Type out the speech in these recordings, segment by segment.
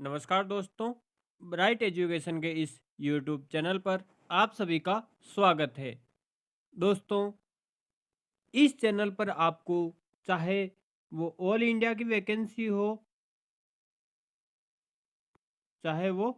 नमस्कार दोस्तों, bright education के इस यूट्यूब चैनल पर आप सभी का स्वागत है। दोस्तों, इस चैनल पर आपको चाहे वो ऑल इंडिया की वैकेंसी हो, चाहे वो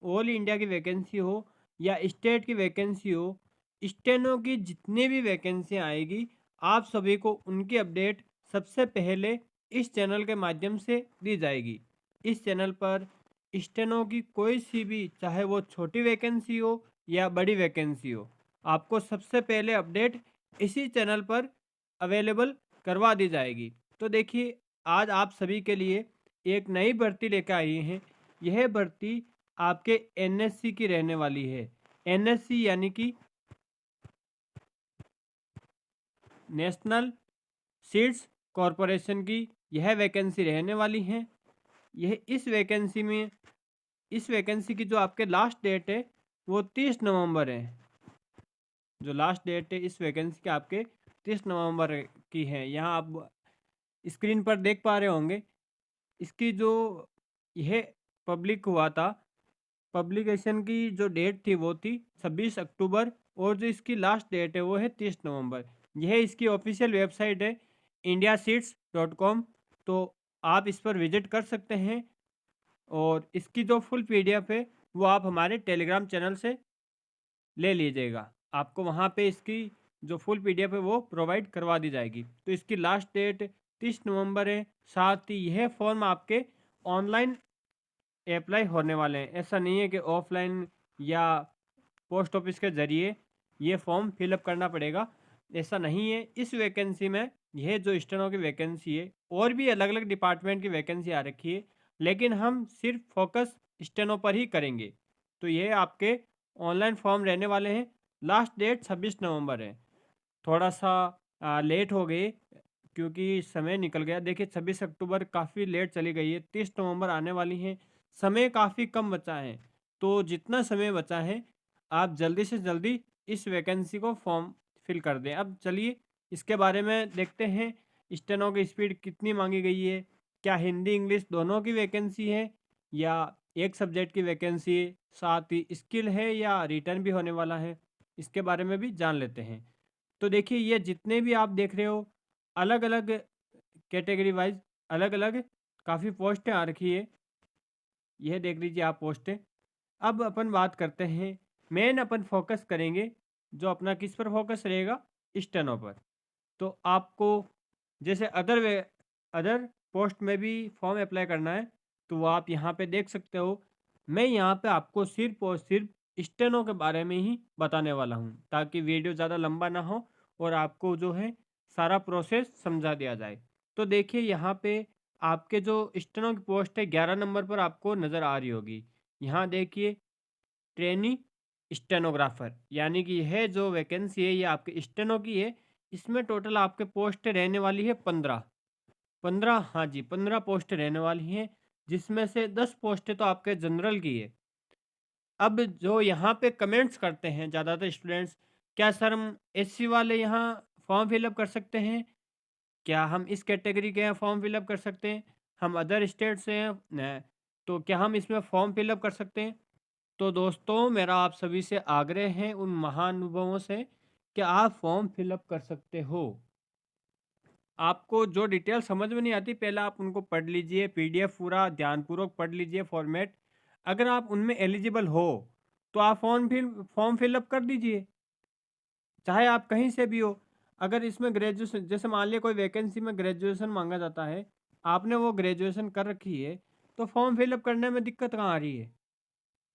ऑल इंडिया की वैकेंसी हो या स्टेट की वैकेंसी हो, स्टेनो की जितनी भी वैकेंसी आएगी, आप सभी को उनकी अपडेट सबसे पहले इस चैनल के माध्यम से दी जाएगी। इस चैनल पर स्टेनो की कोई सी भी, चाहे वो छोटी वैकेंसी हो या बड़ी वैकेंसी हो, आपको सबसे पहले अपडेट इसी चैनल पर अवेलेबल करवा दी जाएगी। तो देखिए, आज आप सभी के लिए एक नई भर्ती लेकर आई हैं। यह भर्ती आपके एनएससी की रहने वाली है। एनएससी यानी कि नेशनल सीड्स कॉरपोरेशन की यह वैकेंसी रहने वाली है। यह इस वैकेंसी की जो आपके लास्ट डेट है वो 30 नवंबर है। जो लास्ट डेट है इस वैकेंसी के आपके 30 नवंबर की है। यहाँ आप स्क्रीन पर देख पा रहे होंगे। इसकी जो यह पब्लिक हुआ था, पब्लिकेशन की जो डेट थी वो थी 26 अक्टूबर और जो इसकी लास्ट डेट है वो है 30 नवंबर। यह इसकी ऑफिशियल वेबसाइट है indiaseats.com। तो आप इस पर विजिट कर सकते हैं और इसकी जो फुल पीडीएफ है वो आप हमारे टेलीग्राम चैनल से ले लीजिएगा। आपको वहाँ पे इसकी जो फुल पीडीएफ है वो प्रोवाइड करवा दी जाएगी। तो इसकी लास्ट डेट 30 नवंबर है। साथ ही यह फॉर्म आपके ऑनलाइन अप्लाई होने वाले हैं। ऐसा नहीं है कि ऑफलाइन या पोस्ट ऑफिस के ज़रिए ये फॉर्म फिलअप करना पड़ेगा, ऐसा नहीं है। इस वैकेंसी में, यह जो स्टेनो की वैकेंसी है, और भी अलग अलग डिपार्टमेंट की वैकेंसी आ रखी है, लेकिन हम सिर्फ फोकस स्टेनो पर ही करेंगे। तो यह आपके ऑनलाइन फॉर्म रहने वाले हैं। लास्ट डेट 26 नवंबर है। थोड़ा सा लेट हो गए क्योंकि समय निकल गया। देखिए, 26 अक्टूबर काफ़ी लेट चली गई है, 30 नवंबर आने वाली है, समय काफ़ी कम बचा है। तो जितना समय बचा है, आप जल्दी से जल्दी इस वैकेंसी को फॉर्म फिल कर दें। अब चलिए इसके बारे में देखते हैं। स्टेनो की स्पीड कितनी मांगी गई है, क्या हिंदी इंग्लिश दोनों की वैकेंसी है या एक सब्जेक्ट की वैकेंसी है, साथ ही स्किल है या रिटर्न भी होने वाला है, इसके बारे में भी जान लेते हैं। तो देखिए, ये जितने भी आप देख रहे हो, अलग अलग कैटेगरी वाइज अलग अलग काफ़ी पोस्टें आ रखी है। यह देख लीजिए आप पोस्टें। अब अपन बात करते हैं, मेन अपन फोकस करेंगे, जो अपना किस पर फोकस रहेगा, स्टेनो पर। तो आपको जैसे अदर पोस्ट में भी फॉर्म अप्लाई करना है, तो वो आप यहाँ पे देख सकते हो। मैं यहाँ पे आपको सिर्फ और सिर्फ स्टेनो के बारे में ही बताने वाला हूँ, ताकि वीडियो ज़्यादा लंबा ना हो और आपको जो है सारा प्रोसेस समझा दिया जाए। तो देखिए, यहाँ पे आपके जो स्टेनो की पोस्ट है 11 नंबर पर आपको नज़र आ रही होगी। यहाँ देखिए, ट्रेनी स्टेनोग्राफर, यानी कि यह जो वैकेंसी है ये आपके स्टेनो की है। इसमें टोटल आपके पोस्ट रहने वाली है 15। हाँ जी, 15 पोस्ट रहने वाली हैं, जिसमें से 10 पोस्टें तो आपके जनरल की है। अब जो यहाँ पे कमेंट्स करते हैं ज़्यादातर स्टूडेंट्स, क्या सर हम एससी वाले यहाँ फॉर्म फिलअप कर सकते हैं? क्या हम इस कैटेगरी के यहाँ फॉर्म फिलअप कर सकते हैं? हम अदर स्टेट से हैं, तो क्या हम इसमें फॉर्म फिलअप कर सकते हैं? तो दोस्तों, मेरा आप सभी से आग्रह है उन महानुभावों से कि आप फॉर्म फिलअप कर सकते हो। आपको जो डिटेल समझ में नहीं आती, पहले आप उनको पढ़ लीजिए, पीडीएफ पूरा ध्यानपूर्वक पढ़ लीजिए फॉर्मेट। अगर आप उनमें एलिजिबल हो तो आप फॉर्म फिलअप कर दीजिए, चाहे आप कहीं से भी हो। अगर इसमें ग्रेजुएशन, जैसे मान लिया कोई वैकेंसी में ग्रेजुएशन मांगा जाता है, आपने वो ग्रेजुएशन कर रखी है, तो फॉर्म फिलअप करने में दिक्कत कहाँ आ रही है?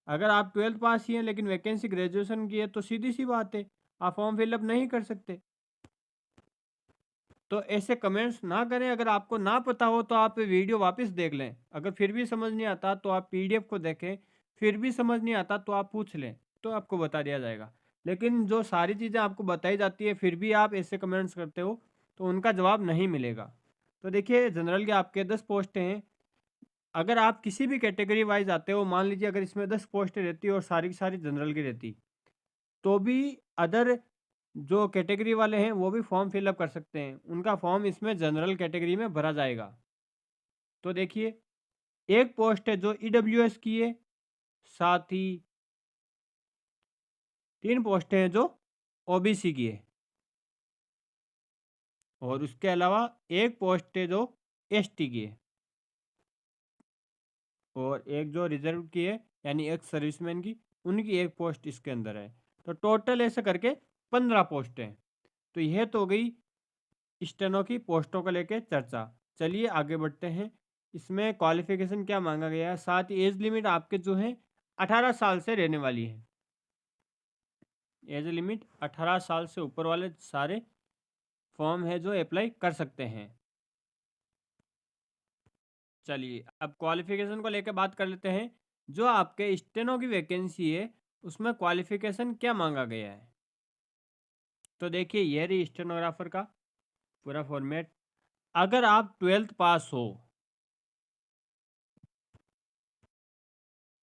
अगर आप 12th पास ही हैं लेकिन वैकेंसी ग्रेजुएशन की है, तो सीधी सी बात है, आप फॉर्म फिलअप नहीं कर सकते। तो ऐसे कमेंट्स ना करें। अगर आपको ना पता हो तो आप वीडियो वापस देख लें। अगर फिर भी समझ नहीं आता तो आप पीडीएफ को देखें। फिर भी समझ नहीं आता तो आप पूछ लें, तो आपको बता दिया जाएगा। लेकिन जो सारी चीज़ें आपको बताई जाती है फिर भी आप ऐसे कमेंट्स करते हो, तो उनका जवाब नहीं मिलेगा। तो देखिए, जनरल के आपके 10 पोस्टें हैं। अगर आप किसी भी कैटेगरी वाइज आते हो, मान लीजिए अगर इसमें 10 पोस्टें रहती और सारी की सारी जनरल की रहती, तो भी अदर जो कैटेगरी वाले हैं वो भी फॉर्म फिलअप कर सकते हैं। उनका फॉर्म इसमें जनरल कैटेगरी में भरा जाएगा। तो देखिए, एक पोस्ट है जो ईडब्ल्यूएस की है, साथ ही 3 पोस्टें हैं जो ओबीसी की है, और उसके अलावा एक पोस्ट है जो एसटी की है, और एक जो रिजर्व की है यानी एक्स सर्विसमैन की, उनकी एक पोस्ट इसके अंदर है। तो टोटल ऐसे करके 15 पोस्ट हैं। तो यह तो हो गई स्टेनो की पोस्टों को लेके चर्चा। चलिए आगे बढ़ते हैं। इसमें क्वालिफिकेशन क्या मांगा गया है, साथ ही एज लिमिट आपके जो है 18 साल से रहने वाली है। एज लिमिट 18 साल से ऊपर वाले सारे फॉर्म है जो अप्लाई कर सकते हैं। चलिए अब क्वालिफिकेशन को लेकर बात कर लेते हैं। जो आपके स्टेनो की वैकेंसी है उसमें क्वालिफिकेशन क्या मांगा गया है। तो देखिए यह रही स्टेनोग्राफर का पूरा फॉर्मेट। अगर आप 12th पास हो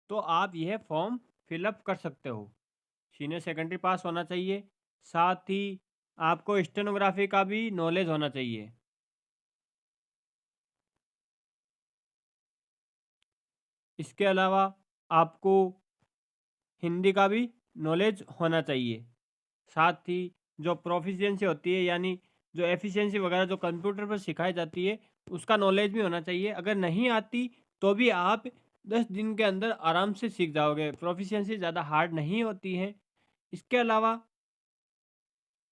तो आप यह फॉर्म फिलअप कर सकते हो। सीनियर सेकेंडरी पास होना चाहिए, साथ ही आपको स्टेनोग्राफी का भी नॉलेज होना चाहिए। इसके अलावा आपको हिंदी का भी नॉलेज होना चाहिए। साथ ही जो प्रोफिशिएंसी होती है यानी जो एफिशिएंसी वगैरह जो कंप्यूटर पर सिखाई जाती है उसका नॉलेज भी होना चाहिए। अगर नहीं आती तो भी आप 10 दिन के अंदर आराम से सीख जाओगे। प्रोफिशिएंसी ज़्यादा हार्ड नहीं होती है। इसके अलावा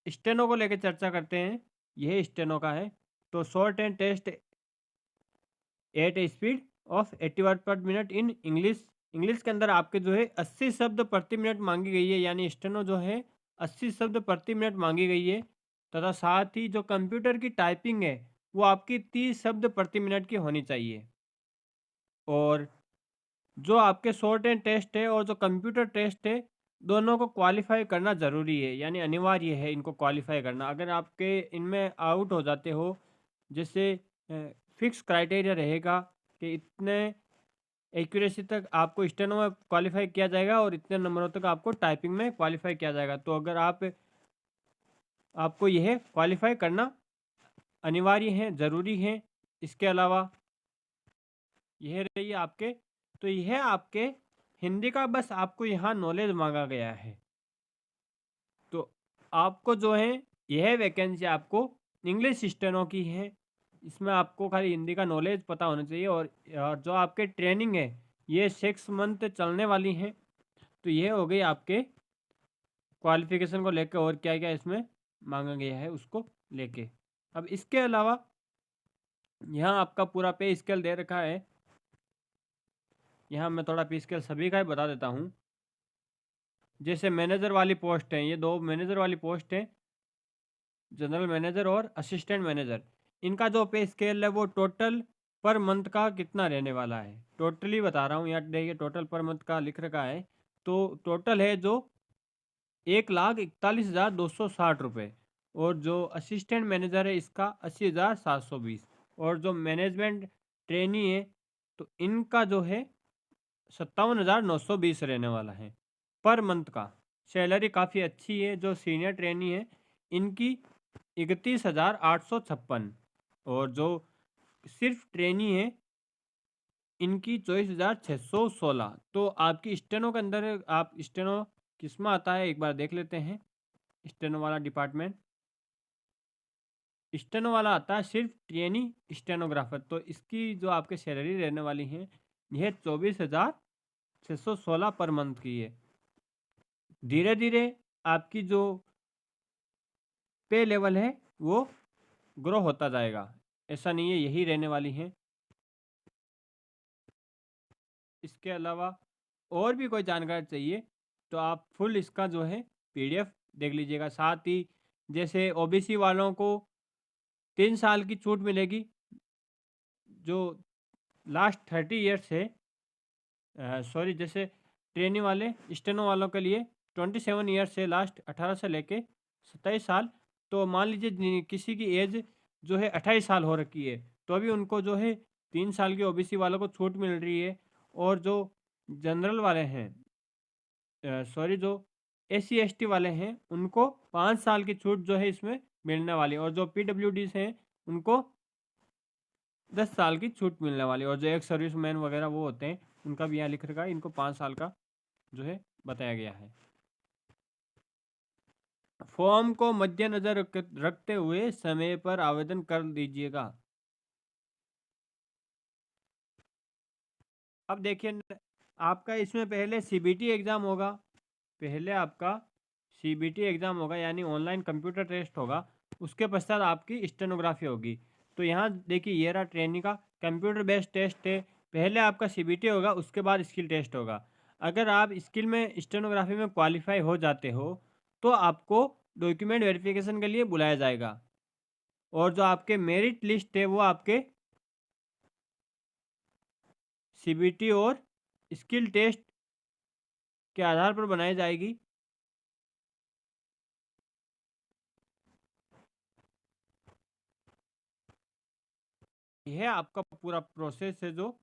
स्टेनो को लेकर चर्चा करते हैं। यह स्टेनो का है। तो short and test at speed of 80 word per minute in English. English के अंदर आपके जो है 80 शब्द प्रति मिनट मांगी गई है, यानी स्टेनो जो है 80 शब्द प्रति मिनट मांगी गई है। तथा साथ ही जो कंप्यूटर की टाइपिंग है वो आपकी 30 शब्द प्रति मिनट की होनी चाहिए। और जो आपके शॉर्ट एंड टेस्ट है और जो कंप्यूटर टेस्ट है दोनों को क्वालिफाई करना ज़रूरी है, यानी अनिवार्य है इनको क्वालिफाई करना। अगर आपके इनमें आउट हो जाते हो, जैसे फिक्स क्राइटेरिया रहेगा कि इतने एक्यूरेसी तक आपको स्टेनो में क्वालिफाई किया जाएगा और इतने नंबरों तक आपको टाइपिंग में क्वालिफाई किया जाएगा। तो अगर आपको यह क्वालिफाई करना अनिवार्य है, ज़रूरी है। इसके अलावा यह रही आपके, तो यह आपके हिंदी का बस आपको यहाँ नॉलेज मांगा गया है। तो आपको जो है यह वैकेंसी आपको इंग्लिश स्टेनो की है। इसमें आपको खाली हिंदी का नॉलेज पता होना चाहिए। और जो आपके ट्रेनिंग है ये 6 मंथ चलने वाली हैं। तो ये हो गई आपके क्वालिफिकेशन को लेकर और क्या क्या इसमें मांगा गया है उसको लेके। अब इसके अलावा यहाँ आपका पूरा पे स्केल दे रखा है। यहाँ मैं थोड़ा पे स्केल सभी का ही बता देता हूँ। जैसे मैनेजर वाली पोस्ट है, ये 2 मैनेजर वाली पोस्ट है, जनरल मैनेजर और असिस्टेंट मैनेजर। इनका जो पे स्केल है वो टोटल पर मंथ का कितना रहने वाला है, टोटली बता रहा हूँ। यहाँ देखिए टोटल पर मंथ का लिख रखा है। तो टोटल है जो 1,41,260 रुपये। और जो असिस्टेंट मैनेजर है इसका 80,720। और जो मैनेजमेंट ट्रेनी है तो इनका जो है 57,920 रहने वाला है पर मंथ का। सैलरी काफ़ी अच्छी है। जो सीनियर ट्रेनी है इनकी 31,856। और जो सिर्फ ट्रेनी है इनकी 24,616। तो आपकी स्टेनो के अंदर आप स्टेनो किस में आता है एक बार देख लेते हैं। स्टेनो वाला डिपार्टमेंट, स्टेनो वाला आता है सिर्फ ट्रेनी स्टेनोग्राफर। तो इसकी जो आपके सैलरी रहने वाली है यह 24,616 पर मंथ की है। धीरे धीरे आपकी जो पे लेवल है वो ग्रो होता जाएगा, ऐसा नहीं है यही रहने वाली है। इसके अलावा और भी कोई जानकारी चाहिए तो आप फुल इसका जो है पीडीएफ देख लीजिएगा। साथ ही जैसे ओबीसी वालों को 3 साल की छूट मिलेगी। जो लास्ट 30 ईयर्स है, सॉरी, जैसे ट्रेनी वाले स्टेनो वालों के लिए 27 ईयर्स से लास्ट 18 से लेके 27 साल। तो मान लीजिए किसी की एज जो है 28 साल हो रखी है तो अभी उनको जो है 3 साल की ओबीसी वालों को छूट मिल रही है। और जो जनरल वाले हैं, सॉरी, जो एससी एसटी वाले हैं उनको 5 साल की छूट जो है इसमें मिलने वाली है। और जो पीडब्ल्यूडीज हैं उनको 10 साल की छूट मिलने वाली, और जो एक्स सर्विसमैन वगैरह वो होते हैं उनका भी यहाँ लिख रखा है, इनको 5 साल का जो है बताया गया है। फॉर्म को मद्देनजर रखते हुए समय पर आवेदन कर दीजिएगा। अब देखिए आपका इसमें पहले सीबीटी एग्ज़ाम होगा, पहले आपका सीबीटी एग्ज़ाम होगा यानी ऑनलाइन कंप्यूटर टेस्ट होगा, उसके पश्चात आपकी स्टेनोग्राफी होगी। तो यहाँ देखिए ये रहा ट्रेनिंग का कंप्यूटर बेस्ड टेस्ट है, पहले आपका सीबीटी होगा, उसके बाद स्किल टेस्ट होगा। अगर आप स्किल में स्टेनोग्राफी में क्वालिफाई हो जाते हो तो आपको डॉक्यूमेंट वेरिफिकेशन के लिए बुलाया जाएगा, और जो आपके मेरिट लिस्ट है वो आपके सीबीटी और स्किल टेस्ट के आधार पर बनाई जाएगी। यह आपका पूरा प्रोसेस है जो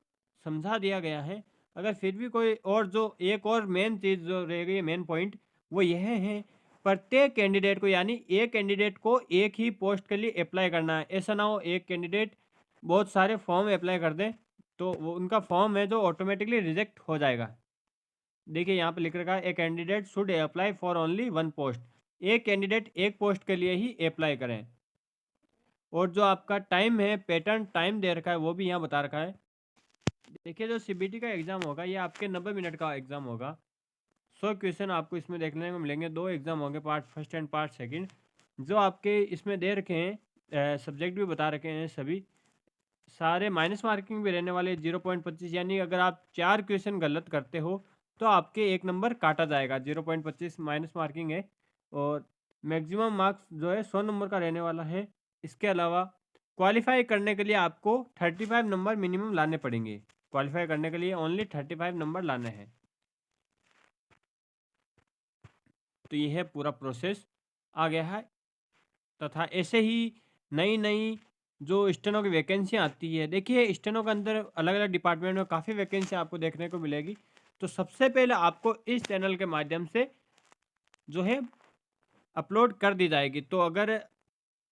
समझा दिया गया है। अगर फिर भी कोई और जो एक और मेन चीज़ जो रह गई, मेन पॉइंट वो यह है, प्रत्येक कैंडिडेट को यानी एक कैंडिडेट को एक ही पोस्ट के लिए अप्लाई करना है। ऐसा ना हो एक कैंडिडेट बहुत सारे फॉर्म अप्लाई कर दे तो वो उनका फॉर्म है जो ऑटोमेटिकली रिजेक्ट हो जाएगा। देखिए यहाँ पे लिख रखा है a candidate should apply for only one post, एक कैंडिडेट एक पोस्ट के लिए ही अप्लाई करें। और जो आपका टाइम है, पैटर्न टाइम दे रखा है वो भी यहाँ बता रखा है। देखिए जो सीबीटी का एग्ज़ाम होगा ये आपके 90 मिनट का एग्ज़ाम होगा। 100 क्वेश्चन आपको इसमें देखने को मिलेंगे। 2 एग्ज़ाम होंगे, part first and part second. जो आपके इसमें दे रखे हैं सब्जेक्ट भी बता रखे हैं सभी, सारे माइनस मार्किंग भी रहने वाले 0.25, यानी अगर आप 4 क्वेश्चन गलत करते हो तो आपके 1 नंबर काटा जाएगा। 0.25 माइनस मार्किंग है, और मैक्सिमम मार्क्स जो है 100 नंबर का रहने वाला है। इसके अलावा क्वालिफाई करने के लिए आपको 35 नंबर मिनिमम लाने पड़ेंगे। क्वालिफाई करने के लिए ओनली 35 नंबर लाने हैं। तो ये है पूरा प्रोसेस आ गया है। तथा ऐसे ही नई नई जो स्टेनो की वैकेंसियाँ आती है, देखिए स्टेनो के अंदर अलग अलग डिपार्टमेंट में काफ़ी वैकेंसी आपको देखने को मिलेगी। तो सबसे पहले आपको इस चैनल के माध्यम से जो है अपलोड कर दी जाएगी। तो अगर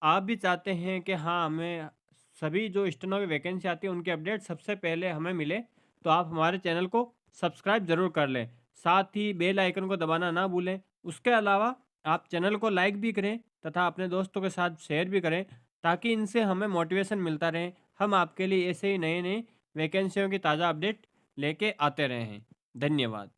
आप भी चाहते हैं कि हाँ हमें सभी जो स्टेनो की वैकेंसी आती है उनकी अपडेट सबसे पहले हमें मिले, तो आप हमारे चैनल को सब्सक्राइब ज़रूर कर लें, साथ ही बेल आइकन को दबाना ना भूलें। उसके अलावा आप चैनल को लाइक भी करें तथा अपने दोस्तों के साथ शेयर भी करें, ताकि इनसे हमें मोटिवेशन मिलता रहे, हम आपके लिए ऐसे ही नए नए वैकेंसियों की ताज़ा अपडेट लेके आते रहे हैं। धन्यवाद।